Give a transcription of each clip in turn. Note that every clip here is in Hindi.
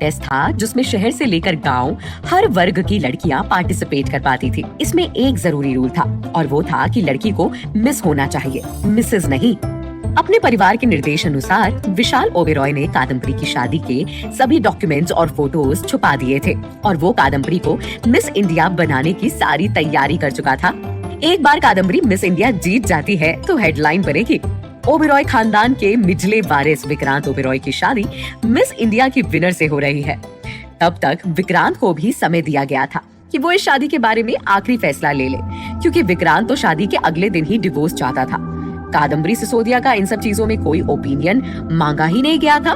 कॉन्टेस्ट था जिसमें शहर से लेकर गांव हर वर्ग की लड़कियां पार्टिसिपेट कर पाती थी। इसमें एक जरूरी रूल था और वो था कि लड़की को मिस होना चाहिए, मिसेस नहीं। अपने परिवार के निर्देश अनुसार विशाल ओबेरॉय ने कादम्बरी की शादी के सभी डॉक्यूमेंट्स और फोटोज छुपा दिए थे और वो कादम्बरी को मिस इंडिया बनाने की सारी तैयारी कर चुका था। एक बार कादम्बरी मिस इंडिया जीत जाती है तो हेडलाइन बनेगी, ओबेरॉय खानदान के निचले वारिस विक्रांत ओबेरॉय की शादी मिस इंडिया की विनर से हो रही है। तब तक विक्रांत को भी समय दिया गया था कि वो इस शादी के बारे में आखिरी फैसला ले ले, क्योंकि विक्रांत तो शादी के अगले दिन ही डिवोर्स चाहता था। कादम्बरी सिसोदिया का इन सब चीजों में कोई ओपिनियन मांगा ही नहीं गया था।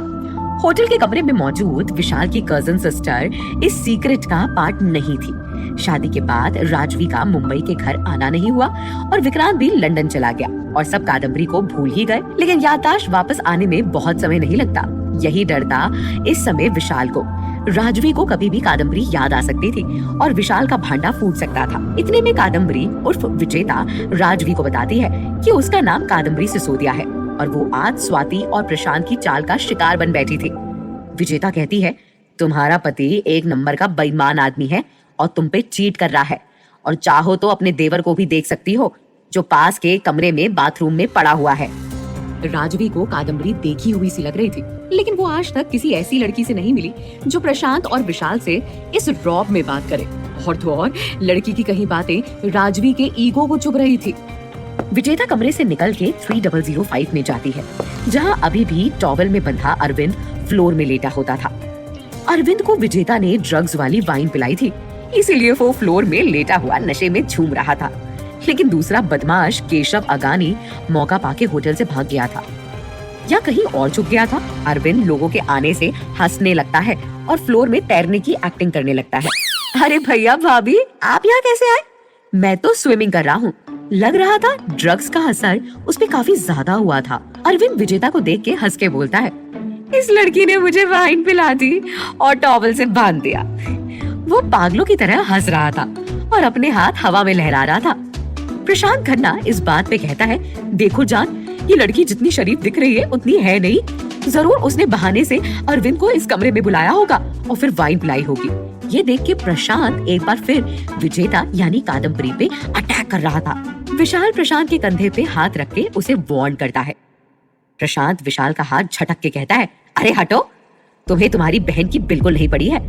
होटल के कमरे में मौजूद विशाल की कजन सिस्टर इस सीक्रेट का पार्ट नहीं थी। शादी के बाद राजवी का मुंबई के घर आना नहीं हुआ और विक्रांत भी लंदन चला गया और सब कादम्बरी को भूल ही गए। लेकिन याददाश्त वापस आने में बहुत समय नहीं लगता। यही डर था इस समय विशाल को। राजवी को कभी भी कादम्बरी याद आ सकती थी और विशाल का भांडा फूट सकता था। इतने में कादम्बरी उर्फ विजेता राजवी को बताती है कि उसका नाम कादम्बरी सिसोदिया है और वो आज स्वाति और प्रशांत की चाल का शिकार बन बैठी थी। विजेता कहती है, तुम्हारा पति एक नंबर का बेईमान आदमी है और तुम पे चीट कर रहा है, और चाहो तो अपने देवर को भी देख सकती हो जो पास के कमरे में बाथरूम में पड़ा हुआ है। राजवी को कादम्बरी देखी हुई सी लग रही थी, लेकिन वो आज तक किसी ऐसी लड़की से नहीं मिली जो प्रशांत और विशाल से इस रौब में बात करे। और तो और लड़की की कही बातें राजवी के ईगो को चुभ रही थी। विजेता कमरे से निकल के 3005 में जाती है, जहाँ अभी भी टॉवल में बंधा अरविंद फ्लोर में लेटा होता था। अरविंद को विजेता ने ड्रग्स वाली वाइन पिलाई थी, इसीलिए वो फ्लोर में लेटा हुआ नशे में झूम रहा था। लेकिन दूसरा बदमाश केशव अगानी मौका पाके होटल से भाग गया था या कहीं और छुप गया था। अरविंद लोगों के आने से हंसने लगता है और फ्लोर में तैरने की एक्टिंग करने लगता है। अरे भैया भाभी, आप यहाँ कैसे आए? मैं तो स्विमिंग कर रहा हूँ। लग रहा था ड्रग्स का असर उस पे काफी ज्यादा हुआ था। अरविंद विजेता को देख के हंस के बोलता है, इस लड़की ने मुझे वाइन पिला दी और टॉवल से बांध दिया। वो पागलों की तरह हंस रहा था और अपने हाथ हवा में लहरा रहा था। प्रशांत खन्ना इस बात पे कहता है, देखो जान, ये लड़की जितनी शरीफ दिख रही है उतनी है नहीं। जरूर उसने बहाने से अरविंद को इस कमरे में बुलाया होगा और फिर वाइन पिलाई होगी। ये देख के प्रशांत एक बार फिर विजेता यानी कादम्बरी पे अटैक कर रहा था। विशाल प्रशांत के कंधे पे हाथ रख के उसे वार्न करता है। प्रशांत विशाल का हाथ झटक के कहता है, अरे हटो, तुम्हें तुम्हारी बहन की बिल्कुल नहीं पड़ी है।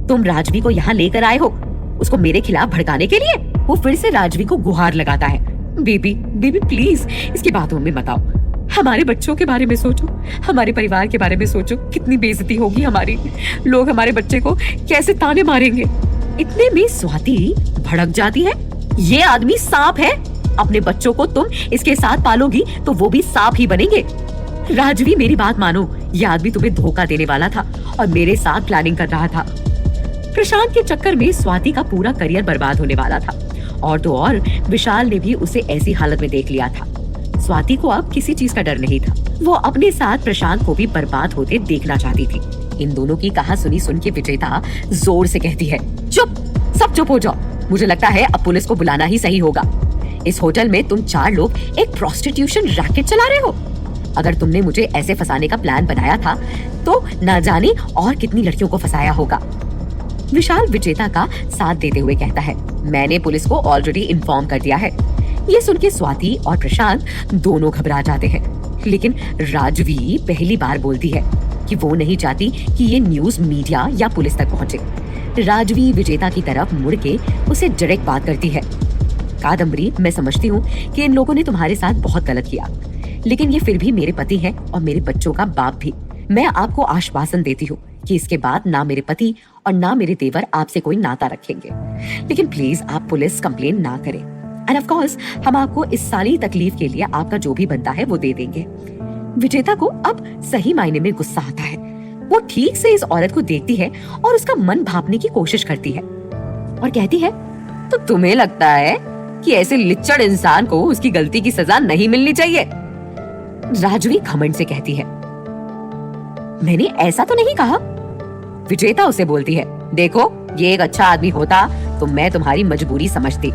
तुम राजवी को यहाँ लेकर आए हो उसको मेरे खिलाफ भड़काने के लिए। वो फिर से राजवी को गुहार लगाता है, बेबी बेबी प्लीज इसकी बातों में मत आओ, हमारे बच्चों के बारे में सोचो, हमारे परिवार के बारे में सोचो, कितनी बेइज्जती होगी हमारी, लोग हमारे बच्चे को कैसे ताने मारेंगे। इतने में स्वाति भड़क जाती है, ये आदमी सांप है, अपने बच्चों को तुम इसके साथ पालोगी तो वो भी सांप ही बनेंगे। राजवी मेरी बात मानो, ये आदमी तुम्हें धोखा देने वाला था और मेरे साथ प्लानिंग कर रहा था। प्रशांत के चक्कर में स्वाति का पूरा करियर बर्बाद होने वाला था और तो और विशाल ने भी उसे ऐसी हालत में देख लिया था। स्वाति को अब किसी चीज का डर नहीं था, वो अपने साथ प्रशांत को भी बर्बाद होते देखना चाहती थी। इन दोनों की कहा सुनी सुन के विजेता जोर से कहती है, चुप, सब चुप हो जाओ, मुझे लगता है अब पुलिस को बुलाना ही सही होगा। इस होटल में तुम 4 लोग एक प्रोस्टिट्यूशन रैकेट चला रहे हो। अगर तुमने मुझे ऐसे फंसाने का प्लान बनाया था तो ना जाने और कितनी लड़कियों को फंसाया होगा। विशाल विजेता का साथ देते हुए कहता है, मैंने पुलिस को ऑलरेडी इन्फॉर्म कर दिया है। ये सुन के स्वाति और प्रशांत दोनों घबरा जाते हैं, लेकिन राजवी पहली बार बोलती है कि वो नहीं चाहती कि ये न्यूज़ मीडिया या पुलिस तक पहुंचे। राजवी विजेता की तरफ मुड़ के उसे डायरेक्ट बात करती है, कादम्बरी, मैं समझती हूँ कि इन लोगों ने तुम्हारे साथ बहुत गलत किया, लेकिन ये फिर भी मेरे पति हैं और मेरे बच्चों का बाप भी। मैं आपको आश्वासन देती हूँ कि इसके बाद ना मेरे पति और ना मेरे देवर आपसे कोई नाता रखेंगे, लेकिन प्लीज आप पुलिस कंप्लेन ना करें। एंड ऑफ कोर्स हम आपको इस सारी तकलीफ के लिए आपका जो भी बनता है वो दे देंगे। विजेता को अब सही मायने में गुस्सा आता है। वो ठीक से इस औरत को देखती है और उसका मन भापने की कोशिश करती है और कहती है, तो तुम्हें लगता है कि ऐसे लिच्चड़ इंसान को उसकी गलती की सजा नहीं मिलनी चाहिए? राजवी घमंड से कहती है, मैंने ऐसा तो नहीं कहा। विजेता उसे बोलती है, देखो ये एक अच्छा आदमी होता तो मैं तुम्हारी मजबूरी समझती,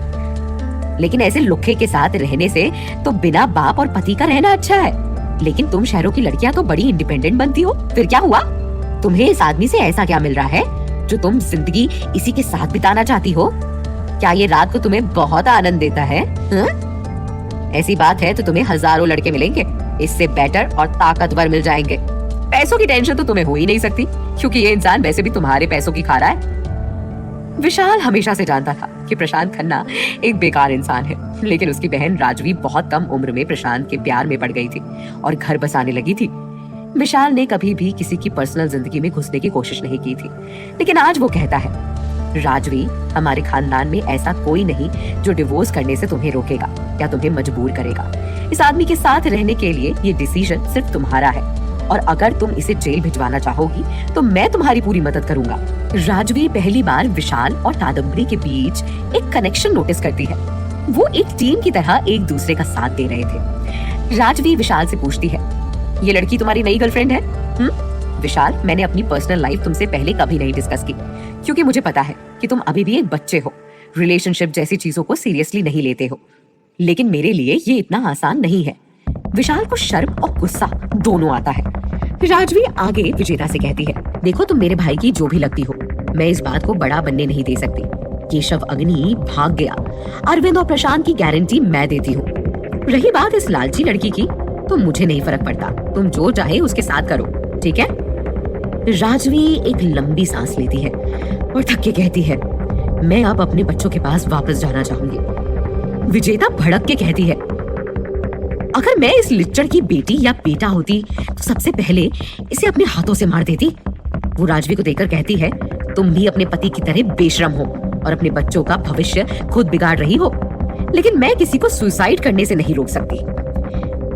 लेकिन ऐसे लुखे के साथ रहने से तो बिना बाप और पति का रहना अच्छा है। लेकिन तुम शहरों की लड़कियां तो बड़ी इंडिपेंडेंट बनती हो, फिर क्या हुआ? तुम्हें इस आदमी से ऐसा क्या मिल रहा है जो तुम जिंदगी इसी के साथ बिताना चाहती हो? क्या ये रात को तुम्हें बहुत आनंद देता है? ऐसी बात है तो तुम्हें हजारों लड़के मिलेंगे, इससे बेटर और ताकतवर मिल जाएंगे। पैसों की टेंशन तो तुम्हें हो ही नहीं सकती, क्योंकि ये इंसान वैसे भी तुम्हारे पैसों की खा रहा है। विशाल हमेशा से जानता था कि प्रशांत खन्ना एक बेकार इंसान है, लेकिन उसकी बहन राजवी बहुत कम उम्र में प्रशांत के प्यार में पड़ गई थी और घर बसाने लगी थी। विशाल ने कभी भी किसी की पर्सनल जिंदगी में घुसने की कोशिश नहीं की थी, लेकिन आज वो कहता है, राजवी, हमारे खानदान में ऐसा कोई नहीं जो डिवोर्स करने से तुम्हें रोकेगा या तुम्हें मजबूर करेगा। इस आदमी के साथ रहने के लिए ये डिसीजन सिर्फ तुम्हारा है, और अगर तुम इसे जेल भिजवाना चाहोगी तो मैं तुम्हारी पूरी मदद करूंगा। राजवी पहली बार विशाल और कादम्बरी के बीच एक कनेक्शन नोटिस करती है। वो एक टीम की तरह एक दूसरे का साथ दे रहे थे। राजवी विशाल से पूछती है, ये लड़की तुम्हारी नई गर्लफ्रेंड है? विशाल, मैंने अपनी पर्सनल लाइफ तुमसे पहले कभी नहीं डिस्कस की, क्योंकि मुझे पता है कि तुम अभी भी एक बच्चे हो, रिलेशनशिप जैसी चीजों को सीरियसली नहीं लेते हो। लेकिन मेरे लिए ये इतना आसान नहीं है। विशाल को शर्म और गुस्सा दोनों आता है। राजवी आगे विजेता से कहती है, देखो, तुम मेरे भाई की जो भी लगती हो, मैं इस बात को बड़ा बनने नहीं दे सकती। केशव अग्नि भाग गया, अरविंद और प्रशांत की गारंटी मैं देती हूँ। रही बात इस लालची लड़की की, तो मुझे नहीं फर्क पड़ता, तुम जो चाहे उसके साथ करो, ठीक है? राजवी एक लंबी सांस लेती है और थक के कहती है, मैं अब अपने बच्चों के पास वापस जाना चाहूंगी। विजेता भड़क के कहती है, अगर मैं इस लिच्चड़ की बेटी या बेटा होती तो सबसे पहले इसे अपने हाथों से मार देती। वो राजवी को देखकर कहती है, तुम भी अपने पति की तरह बेशरम हो और अपने बच्चों का भविष्य खुद बिगाड़ रही हो, लेकिन मैं किसी को सुसाइड करने से नहीं रोक सकती।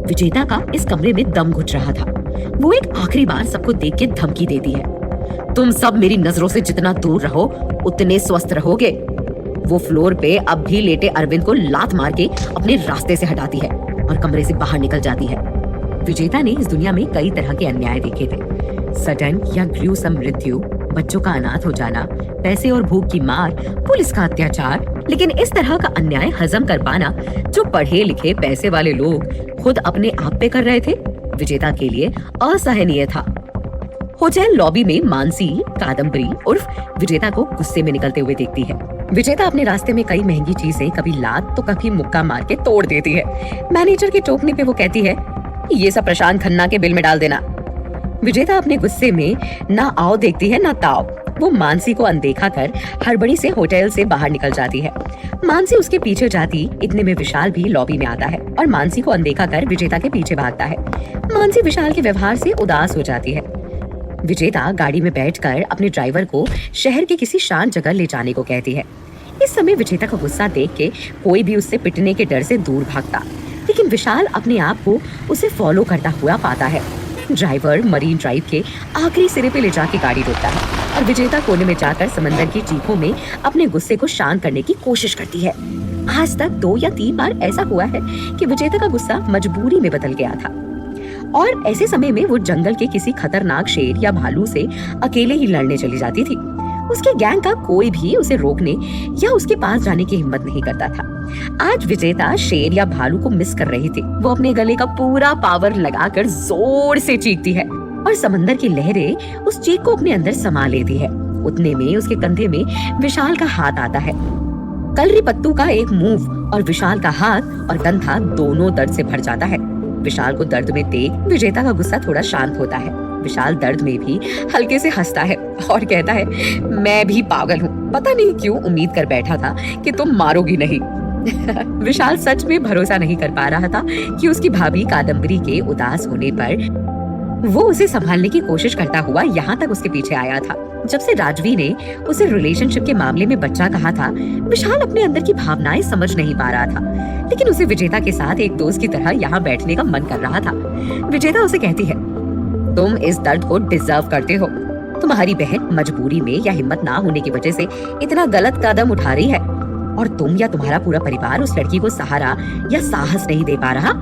विजेता का इस कमरे में दम घुट रहा था। वो एक आखिरी बार सबको देख के धमकी देती है, तुम सब मेरी नजरों से जितना दूर रहो उतने स्वस्थ रहोगे। वो फ्लोर पे अब भी लेटे अरविंद को लात मार के अपने रास्ते से हटाती है और कमरे से बाहर निकल जाती है। विजेता ने इस दुनिया में कई तरह के अन्याय देखे थे, सडन या ग्रूसम मृत्यु, बच्चों का अनाथ हो जाना, पैसे और भूख की मार, पुलिस का अत्याचार, लेकिन इस तरह का अन्याय हजम कर पाना जो पढ़े लिखे पैसे वाले लोग खुद अपने आप पे कर रहे थे, विजेता के लिए असहनीय था। होटल लॉबी में मानसी कादम्बरी उर्फ विजेता को गुस्से में निकलते हुए देखती है। विजेता अपने रास्ते में कई महंगी चीजें कभी लात तो कभी मुक्का मार के तोड़ देती है। मैनेजर के टोकने पे वो कहती है, ये सब प्रशांत खन्ना के बिल में डाल देना। विजेता अपने गुस्से में ना आओ देखती है ना ताव। वो मानसी को अनदेखा कर हड़बड़ी से होटल से बाहर निकल जाती है। मानसी उसके पीछे जाती, इतने में विशाल भी लॉबी में आता है और मानसी को अनदेखा कर विजेता के पीछे भागता है। मानसी विशाल के व्यवहार से उदास हो जाती है। विजेता गाड़ी में बैठकर अपने ड्राइवर को शहर के किसी शांत जगह ले जाने को कहती है। इस समय विजेता का गुस्सा देख के कोई भी उससे पिटने के डर से दूर भागता, लेकिन विशाल अपने आप को उसे फॉलो करता हुआ पाता है। ड्राइवर मरीन ड्राइव के आखिरी सिरे पे ले जाके गाड़ी रोकता है और विजेता कोने में जाकर समंदर की चीखों में अपने गुस्से को शांत करने की कोशिश करती है। आज तक 2 या 3 बार ऐसा हुआ है कि विजेता का गुस्सा मजबूरी में बदल गया था और ऐसे समय में वो जंगल के किसी खतरनाक शेर या भालू से अकेले ही लड़ने चली जाती थी। उसके गैंग का कोई भी उसे रोकने या उसके पास जाने की हिम्मत नहीं करता था। आज विजेता शेर या भालू को मिस कर रही थी। वो अपने गले का पूरा पावर लगाकर जोर से चीखती है और समंदर की लहरें उस चीख को अपने अंदर समा लेती है। उतने में उसके कंधे में विशाल का हाथ आता है। कलरी पत्तू का एक मूव और विशाल का हाथ और कंधा दोनों दर्द से भर जाता है। विशाल को दर्द में देख विजेता का गुस्सा थोड़ा शांत होता है। विशाल दर्द में भी हल्के से हंसता है और कहता है, मैं भी पागल हूँ, पता नहीं क्यों उम्मीद कर बैठा था कि तुम मारोगी नहीं। विशाल सच में भरोसा नहीं कर पा रहा था कि उसकी भाभी कादम्बरी के उदास होने पर वो उसे संभालने की कोशिश करता हुआ यहाँ तक उसके पीछे आया था। जब से राजवी ने उसे रिलेशनशिप के मामले में बच्चा कहा था, विशाल अपने अंदर की भावनाएं समझ नहीं पा रहा था, लेकिन उसे विजेता के साथ एक दोस्त की तरह यहाँ बैठने का मन कर रहा था। विजेता उसे कहती है, तुम इस दर्द को डिजर्व करते हो। तुम्हारी बहन मजबूरी में या हिम्मत ना होने की वजह से इतना गलत कदम उठा रही है और तुम या तुम्हारा पूरा परिवार उस लड़की को सहारा या साहस नहीं दे पा रहा।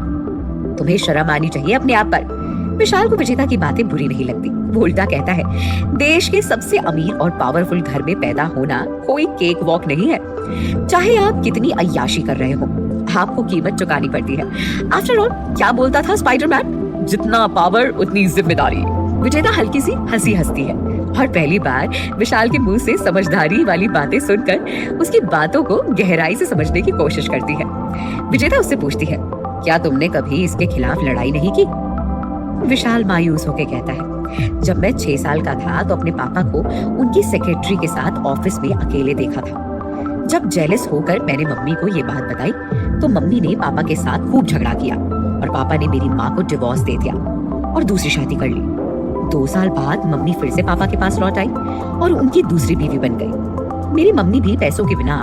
तुम्हें शर्म आनी चाहिए अपने आप पर। विशाल को विजेता की बातें बुरी नहीं लगती। वो उल्टा कहता है, देश के सबसे अमीर और पावरफुल घर में पैदा होना कोई केक वॉक नहीं है। चाहे आप कितनी अय्याशी कर रहे हो, आपको कीमत चुकानी पड़ती है। आफ्टर ऑल क्या बोलता था स्पाइडरमैन, जितना पावर उतनी जिम्मेदारी। विजेता हल्की सी हंसी हंसती है और पहली बार विशाल के मुंह से समझदारी वाली बातें सुनकर उसकी बातों को गहराई से समझने की कोशिश करती है। विजेता उससे पूछती है, क्या तुमने कभी इसके खिलाफ लड़ाई नहीं की? विशाल मायूस होकर कहता है, जब मैं 6 साल का था तो अपने पापा को उनकी सेक्रेटरी के साथ ऑफिस में अकेले देखा था। जब जेलस होकर मैंने मम्मी को ये बात बताई तो मम्मी ने पापा के साथ खूब झगड़ा किया और पापा ने मेरी माँ को डिवोर्स दे दिया और दूसरी शादी कर ली। 2 साल बाद मम्मी फिर से पापा के पास लौट आई और उनकी दूसरी बीवी बन गई। मेरी मम्मी भी पैसों के बिना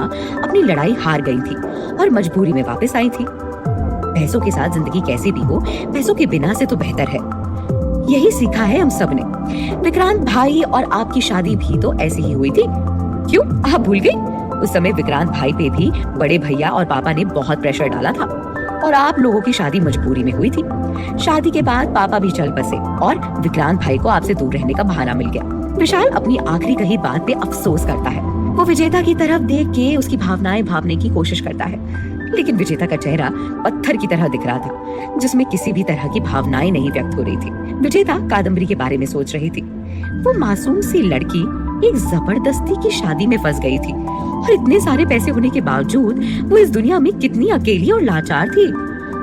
अपनी लड़ाई हार गई थी और मजबूरी में वापस आई थी। पैसों के साथ जिंदगी कैसी भी हो, पैसों के बिना से तो बेहतर है। यही सीखा है हम सब ने। विक्रांत भाई और आपकी शादी भी तो ऐसी ही हुई थी। क्यों, आप भूल गई? उस समय विक्रांत भाई पे भी बड़े भैया और पापा ने बहुत प्रेशर डाला था और आप लोगों की शादी मजबूरी में हुई थी। शादी के बाद पापा भी चल बसे और विक्रांत भाई को आपसे दूर रहने का बहाना मिल गया। विशाल अपनी आखिरी कही बात पे अफसोस करता है। वो विजेता की तरफ देख के उसकी भावनाएं भापने की कोशिश करता है, लेकिन विजेता का चेहरा पत्थर की तरह दिख रहा था, जिसमें किसी भी तरह की भावनाएं नहीं व्यक्त हो रही थी। विजेता कादम्बरी के बारे में सोच रही थी। वो मासूम सी लड़की एक जबरदस्ती की शादी में फंस गई थी और इतने सारे पैसे होने के बावजूद वो इस दुनिया में कितनी अकेली और लाचार थी।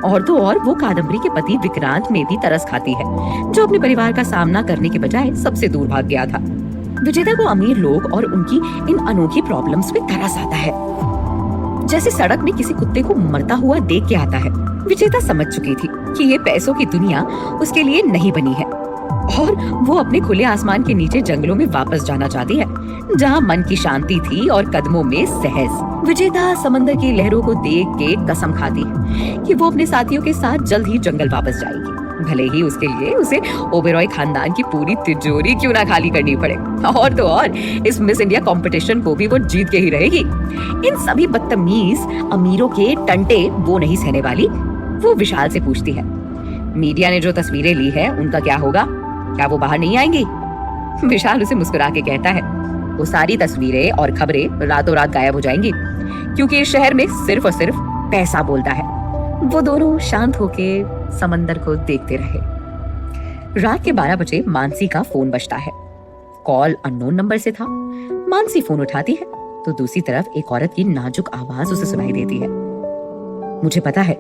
और तो और वो कादम्बरी के पति विक्रांत में भी तरस खाती है, जो अपने परिवार का सामना करने के बजाय सबसे दूर भाग गया था। विजेता को अमीर लोग और उनकी इन अनोखी प्रॉब्लम्स पे तरस आता है, जैसे सड़क में किसी कुत्ते को मरता हुआ देख के आता है। विजेता समझ चुकी थी कि ये पैसों की दुनिया उसके लिए नहीं बनी है और वो अपने खुले आसमान के नीचे जंगलों में वापस जाना चाहती है, जहाँ मन की शांति थी और कदमों में सहज। विजेता समंदर की लहरों को देख के कसम खाती है कि वो अपने साथियों के साथ जल्द ही जंगल वापस जाएगी, भले ही उसके लिए उसे ओबेरॉय खानदान की पूरी तिजोरी क्यों ना खाली करनी पड़े। और तो और इस मिस इंडिया कंपटीशन को भी वो जीत के ही रहेगी। इन सभी बदतमीज अमीरों के टंटे वो नहीं सहने वाली। वो विशाल से पूछती है, मीडिया ने जो तस्वीरें ली है उनका क्या होगा? क्या वो बाहर नहीं आएंगी? विशाल उसे मुस्कुरा के कहता है, वो सारी तस्वीरें और खबरें रातों रात गायब हो जाएंगी, क्योंकि इस शहर में सिर्फ और सिर्फ पैसा बोलता है। वो दोनों शांत होके समंदर को देखते रहे। रात के 12 बजे मानसी का फोन बजता है। कॉल अननोन नंबर से था। मानसी फोन उठाती है तो दूसरी तरफ एक औरत की नाजुक आवाज उसे सुनाई देती है। मुझे पता है,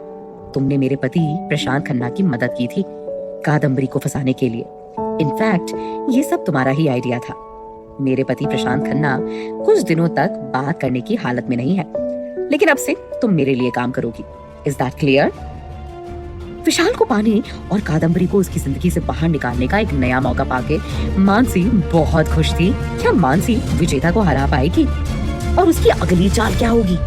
तुमने मेरे पति प्रशांत खन्ना की मदद की थी कादम्बरी को फंसाने के लिए। इनफैक्ट ये सब तुम्हारा ही आइडिया था। मेरे पति प्रशांत खन्ना कुछ दिनों तक बात करने की हालत में नहीं है, लेकिन अब से तुम मेरे लिए काम करोगी। Is that clear? विशाल को पाने और कादम्बरी को उसकी जिंदगी से बाहर निकालने का एक नया मौका पाके मानसी बहुत खुश थी। क्या मानसी विजेता को हरा पाएगी और उसकी अगली चाल क्या होगी?